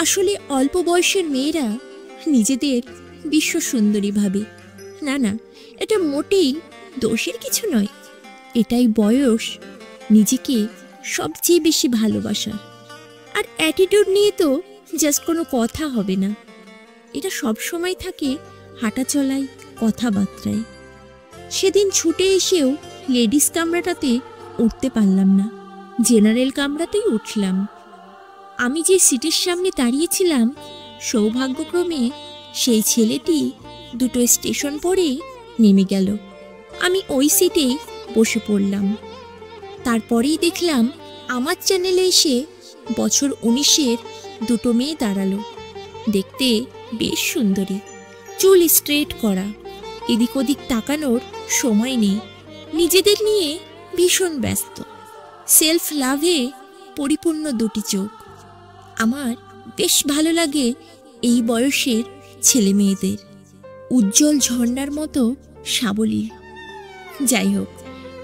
আসলে অল্প বয়সের মেয়েরা নিজেদের বিশ্ব সুন্দরী ভাবে। না না, এটা মোটেই দোষের কিছু নয়। এটাই বয়স নিজেকে সবচেয়ে বেশি ভালোবাসা। আর অ্যাটিটিউড নিয়ে তো জাস্ট কোনো কথা হবে না, এটা সব সময় থাকে হাঁটা চলায়, কথাবার্তায়। সেদিন ছুটে এসেও লেডিস কামরাটাতে উঠতে পারলাম না, জেনারেল কামরাতেই উঠলাম। আমি যে সিটের সামনে দাঁড়িয়েছিলাম, সৌভাগ্যক্রমে সেই ছেলেটি দুটো স্টেশন পরেই নেমে গেল। আমি ওই সিটেই বসে পড়লাম। তারপরেই দেখলাম আমার চ্যানেলে এসে বছর 19-এর দুটো মেয়ে দাঁড়ালো। দেখতে বেশ সুন্দরী, চুল স্ট্রেট করা, এদিক ওদিক তাকানোর সময় নেই, নিজেদের নিয়ে ভীষণ ব্যস্ত, সেলফ লাভে পরিপূর্ণ দুটি চোখ। আমার বেশ ভালো লাগে এই বয়সের ছেলে মেয়েদের, উজ্জ্বল ঝর্ণার মতো সাবলীল। যাই হোক,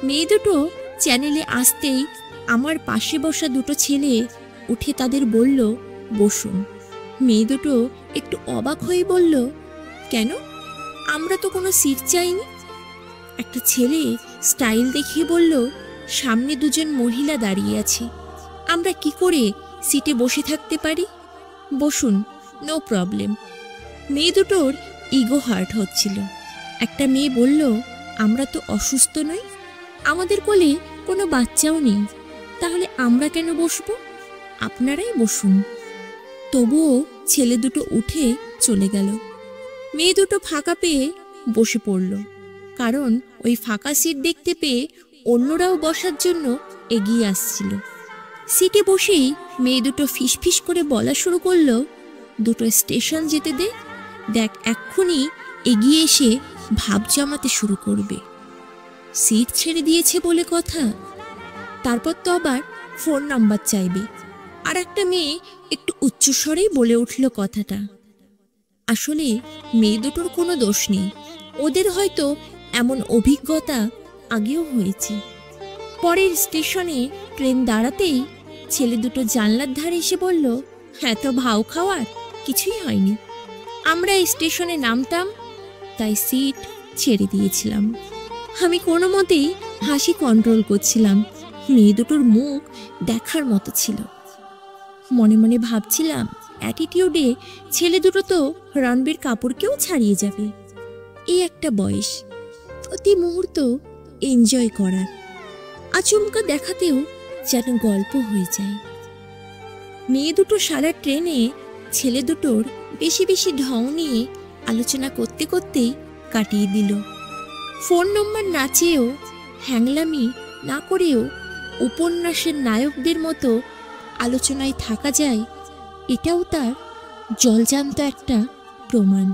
মেয়ে দুটো চ্যানেলে আসতেই আমার পাশে বসা দুটো ছেলে উঠে তাদের বলল, বসুন। মেয়ে দুটো একটু অবাক হয়ে বলল, কেন? আমরা তো কোনো সিট চাইনি। একটা ছেলে স্টাইল দেখিয়ে বলল, সামনে দুজন মহিলা দাঁড়িয়ে আছে, আমরা কি করে সিটে বসে থাকতে পারি? বসুন, নো প্রবলেম। মেয়ে দুটোর ইগো হার্ট হচ্ছিল। একটা মেয়ে বলল, আমরা তো অসুস্থ নই, আমাদের কোলে কোনো বাচ্চাও নেই, তাহলে আমরা কেন বসবো? আপনারাই বসুন। তবুও ছেলে দুটো উঠে চলে গেল। মেয়ে দুটো ফাঁকা পেয়ে বসে পড়ল, কারণ ওই ফাঁকা সিট দেখতে পেয়ে অন্যরাও বসার জন্য এগিয়ে আসছিল। সিটে বসেই মেয়ে দুটো ফিসফিস করে বলা শুরু করলো, দুটো স্টেশন যেতে দে, দেখ এক্ষুনি এগিয়ে এসে ভাব জমাতে শুরু করবে। সিট ছেড়ে দিয়েছে বলে কথা, তারপর তো আবার ফোন নাম্বার চাইবে। আর একটা মেয়ে একটু উচ্চস্বরেই বলে উঠল কথাটা। আসলে মেয়ে দুটোর কোনো দোষ নেই, ওদের হয়তো এমন অভিজ্ঞতা আগেও হয়েছে। পরের স্টেশনে ট্রেন দাঁড়াতেই ছেলে দুটো জানলার ধারে এসে বলল, এত ভাও খাওয়ার কিছুই হয়নি, আমরা এই স্টেশনে নামতাম তাই সিট ছেড়ে দিয়েছিলাম। আমি কোনো মতেই হাসি কন্ট্রোল করছিলাম। মেয়ে দুটোর মুখ দেখার মতো ছিল। মনে মনে ভাবছিলাম, অ্যাটিটিউডে ছেলে দুটো তো রণবীর কাপুরকেও ছাড়িয়ে যাবে। এই একটা বয়স, প্রতি মুহূর্ত এনজয় করার, আচমকা দেখাতেও যেন গল্প হয়ে যায়। মেয়ে দুটো সারা ট্রেনে ছেলে দুটোর বেশি বেশি ঢং নিয়ে আলোচনা করতে করতেই কাটিয়ে দিল। ফোন নম্বর না চেয়েও, হ্যাংলামি না করেও উপন্যাসের নায়কদের মতো আলোচনায় থাকা যায়, এটাও তার জলজান্ত একটা প্রমাণ।